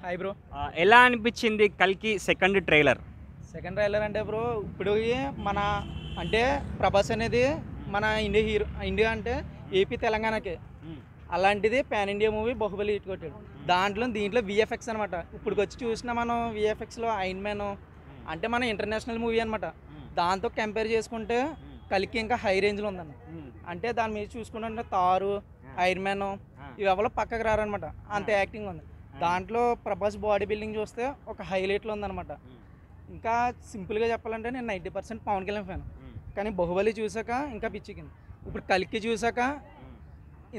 Hi bro. ఎలా అనిపించింది కల్కి సెకండ్ ట్రైలర్? సెకండ్ ట్రైలర్ అంటే బ్రో ఇప్పుడు మన అంటే ప్రభాస్ అనేది మన ఇండియా అంటే ఏపీ తెలంగాణకే. అలాంటిది pan India movie Baahubali hit కొట్టాడు. దీంట్లో విఎఫ్ఎక్స్ అనమాట. ఇప్పుడు వచ్చి చూసిన మనం విఎఫ్ఎక్స్లో ఐరన్ మ్యాన్ అంటే మన ఇంటర్నేషనల్ మూవీ అనమాట. దాంతో కంపేర్ చేసుకుంటే కల్కి ఇంకా హై రేంజ్లో ఉందన్న. అంటే దాని మీద చూసుకుంటే తారు, ఐరన్ మ్యాన్ ఇవి ఎవరో పక్కకు రారనమాట, అంత యాక్టింగ్ ఉంది. దాంట్లో ప్రభాస్ బాడీ బిల్డింగ్ చూస్తే ఒక హైలైట్లో ఉందన్నమాట. ఇంకా సింపుల్గా చెప్పాలంటే నేను 90% పవన్ కళ్యాణ్ ఫ్యాన్. కానీ బాహుబలి చూసాక ఇంకా పిచ్చికింది. ఇప్పుడు కల్కి చూసాక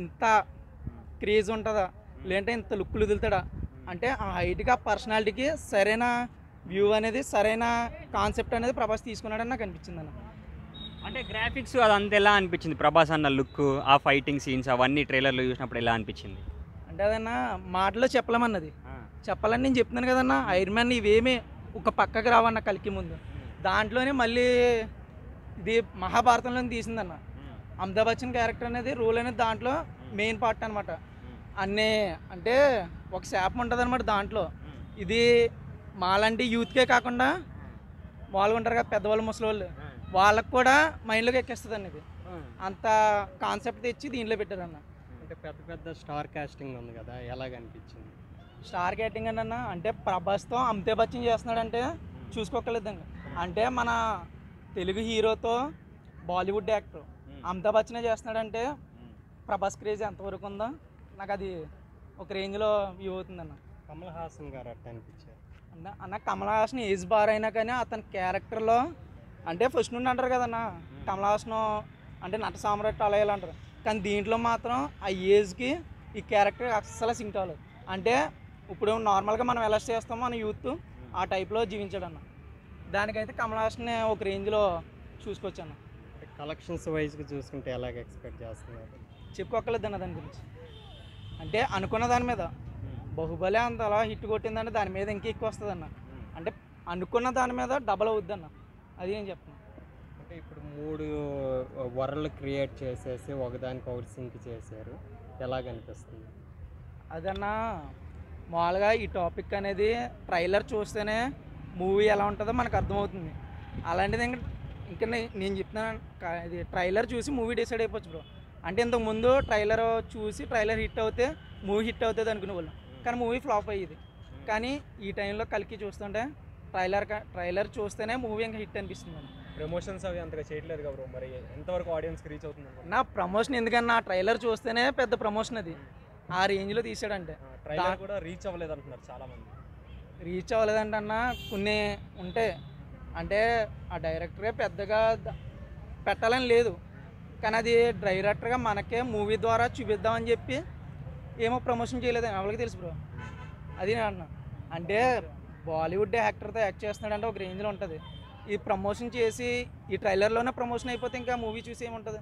ఇంత క్రేజ్ ఉంటుందా, లేదంటే ఇంత లుక్కులు వదులుతాడా అంటే ఆ హైట్కి ఆ పర్సనాలిటీకి సరైన వ్యూ అనేది, సరైన కాన్సెప్ట్ అనేది ప్రభాస్ తీసుకున్నాడని నాకు అనిపించింది అన్న. అంటే గ్రాఫిక్స్ అదంతా ఎలా అనిపించింది? ప్రభాస్ అన్న లుక్, ఆ ఫైటింగ్ సీన్స్ అవన్నీ ట్రైలర్లో చూసినప్పుడు ఎలా అనిపించింది? అంటే అదన్నా మాటలో చెప్పలేమన్నది. చెప్పాలని నేను చెప్తున్నాను కదన్నా, ఐరన్ మ్యాన్ ఇవేమీ ఒక పక్కకు రావన్న కల్కి ముందు. దాంట్లోనే మళ్ళీ ఇది మహాభారతంలో తీసిందన్న. అమితాబ్ బచ్చన్ క్యారెక్టర్ అనేది రోల్ అనేది దాంట్లో మెయిన్ పార్ట్ అనమాట. అన్నీ అంటే ఒక శాపం ఉంటుంది అనమాట దాంట్లో. ఇది మాలాంటి యూత్కే కాకుండా వాళ్ళు ఉంటారు కదా పెద్దవాళ్ళు, ముసలివాళ్ళు, వాళ్ళకు కూడా మైండ్లోకి ఎక్కేస్తుంది ఇది. అంత కాన్సెప్ట్ తెచ్చి దీంట్లో పెట్టారన్న. అంటే పెద్ద పెద్ద స్టార్ కాస్టింగ్ ఉంది కదా, ఎలాగనిపించింది? స్టార్ క్యాటింగ్ అన్న అంటే ప్రభాస్తో అమితాబ్ బచ్చన్ చేస్తున్నాడంటే చూసుకోకలేదండి. అంటే మన తెలుగు హీరోతో బాలీవుడ్ యాక్టర్ అమితాబ్ బచ్చనే చేస్తున్నాడంటే ప్రభాస్ క్రేజ్ ఎంతవరకు ఉందో నాకు అది ఒక రేంజ్లో వ్యూ అవుతుందన్న. కమల్ హాసన్ గారు అట్ట అనిపించారు అన్న కమల్ హాసన్ ఏజ్ బార్ అయినా కానీ అతని క్యారెక్టర్లో అంటే ఫస్ట్ నుండి అంటారు కదన్న కమల్ హాసన్ అంటే నట సామ్రాట్ అలా ఇలా అంటారు. కానీ దీంట్లో మాత్రం ఆ ఏజ్కి ఈ క్యారెక్టర్ అస్సలు సింక్ అవ్వలేదు. అంటే ఇప్పుడు నార్మల్గా మనం ఎలా చేస్తామో మన యూత్ ఆ టైప్లో జీవించాడన్న. దానికైతే కమల్ హాసన్ ఒక రేంజ్లో చూసుకోవచ్చన్న. కలెక్షన్స్ వైజ్గా చూసుకుంటే ఎలాగ ఎక్స్పెక్ట్ చేస్తున్నారు? చెప్పుకోకలేదన్న దాని గురించి. అంటే అనుకున్న దాని మీద బాహుబలి అంత అలా హిట్ కొట్టిందంటే దాని మీద ఇంకా ఎక్కువ వస్తుంది అన్న. అంటే అనుకున్న దాని మీద డబల్ అవుద్ది అన్న, అది నేను చెప్తున్నాను. అంటే ఇప్పుడు 3 వరల్డ్ క్రియేట్ చేసేసి ఒకదానికి ఒకటి సింక్ చేశారు, ఎలాగనిపిస్తుంది? అదన్నా మామూలుగా ఈ టాపిక్ అనేది ట్రైలర్ చూస్తేనే మూవీ ఎలా ఉంటుందో మనకు అర్థమవుతుంది. అలాంటిది ఇంకా నేను చెప్తున్నాను, ఇది ట్రైలర్ చూసి మూవీ డిసైడ్ అయిపోవచ్చు బ్రో. అంటే ఇంతకుముందు ట్రైలర్ చూసి ట్రైలర్ హిట్ అవుతే మూవీ హిట్ అవుతుంది అనుకునే వాళ్ళం, కానీ మూవీ ఫ్లాప్ అయ్యేది. కానీ ఈ టైంలో కల్కి చూస్తుంటే ట్రైలర్ చూస్తేనే మూవీ ఇంకా హిట్ అనిపిస్తుంది. ప్రమోషన్స్ అవి అంతగా చేయట్లేదు కదా బ్రో, మరి ఎంతవరకు ఆడియన్స్కి రీచ్ అవుతుంది? నా ప్రమోషన్ ఎందుకన్నా ట్రైలర్ చూస్తేనే పెద్ద ప్రమోషన్ అది, ఆ రేంజ్లో తీసాడంటే. ట్రైలర్ కూడా రీచ్ అవ్వలేదు అంటున్నారు చాలామంది. రీచ్ అవ్వలేదంటే అన్న కొన్ని ఉంటాయి. అంటే ఆ డైరెక్టరే పెద్దగా పెట్టాలని లేదు, కానీ అది డైరెక్టర్గా మనకే మూవీ ద్వారా చూపిద్దామని చెప్పి ఏమో ప్రమోషన్ చేయలేదని ఎవరికి తెలుసు బ్రో. అది నేను అన్నా. అంటే బాలీవుడ్ యాక్టర్తో యాక్ట్ చేస్తున్నాడంటే ఒక రేంజ్లో ఉంటుంది. ఈ ప్రమోషన్ చేసి ఈ ట్రైలర్లోనే ప్రమోషన్ అయిపోతే ఇంకా మూవీ చూసి ఏముంటుంది.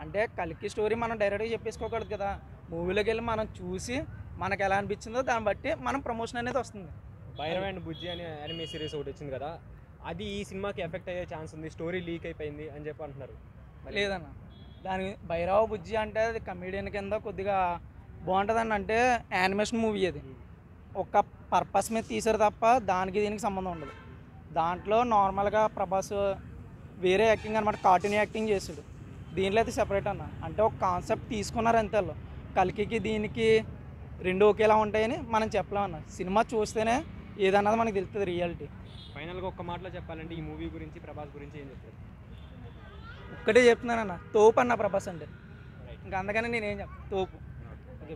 అంటే కల్కి స్టోరీ మనం డైరెక్ట్గా చెప్పేసుకోకూడదు కదా, మూవీలోకి వెళ్ళి మనం చూసి మనకు ఎలా అనిపించిందో దాన్ని బట్టి మనం ప్రమోషన్ అనేది వస్తుంది. భైరవ్ అండ్ బుజ్జి అని యానిమే సిరీస్ ఒకటి వచ్చింది కదా, అది ఈ సినిమాకి ఎఫెక్ట్ అయ్యే ఛాన్స్ ఉంది, స్టోరీ లీక్ అయిపోయింది అని చెప్పి అంటున్నారు. లేదన్న, దాని భైరవ్ బుజ్జి అంటే అది కమెడియన్ కింద కొద్దిగా బాగుంటుందన్న. అంటే యానిమేషన్ మూవీ అది ఒక పర్పస్ మీద తీసారు తప్ప దానికి దీనికి సంబంధం ఉండదు. దాంట్లో నార్మల్గా ప్రభాస్ వేరే యాక్టింగ్ అనమాట, కార్టూన్ యాక్టింగ్ చేసాడు. దీంట్లో అయితే సెపరేట్ అన్న. అంటే ఒక కాన్సెప్ట్ తీసుకున్నారు అంతే. కల్కికి దీనికి రెండు ఒకేలా ఉంటాయని మనం చెప్పలేమన్న. సినిమా చూస్తేనే ఏదన్నది మనకు తెలుస్తుంది రియాలిటీ. ఫైనల్గా ఒక్క మాటలో చెప్పాలంటే ఈ మూవీ గురించి, ప్రభాస్ గురించి ఏం చెప్తారు? ఒక్కటే చెప్తున్నానన్న, తోపు అన్న ప్రభాస్ అంటే. ఇంకా అందుకని నేనేం చెప్తాను, తోపు. ఓకే.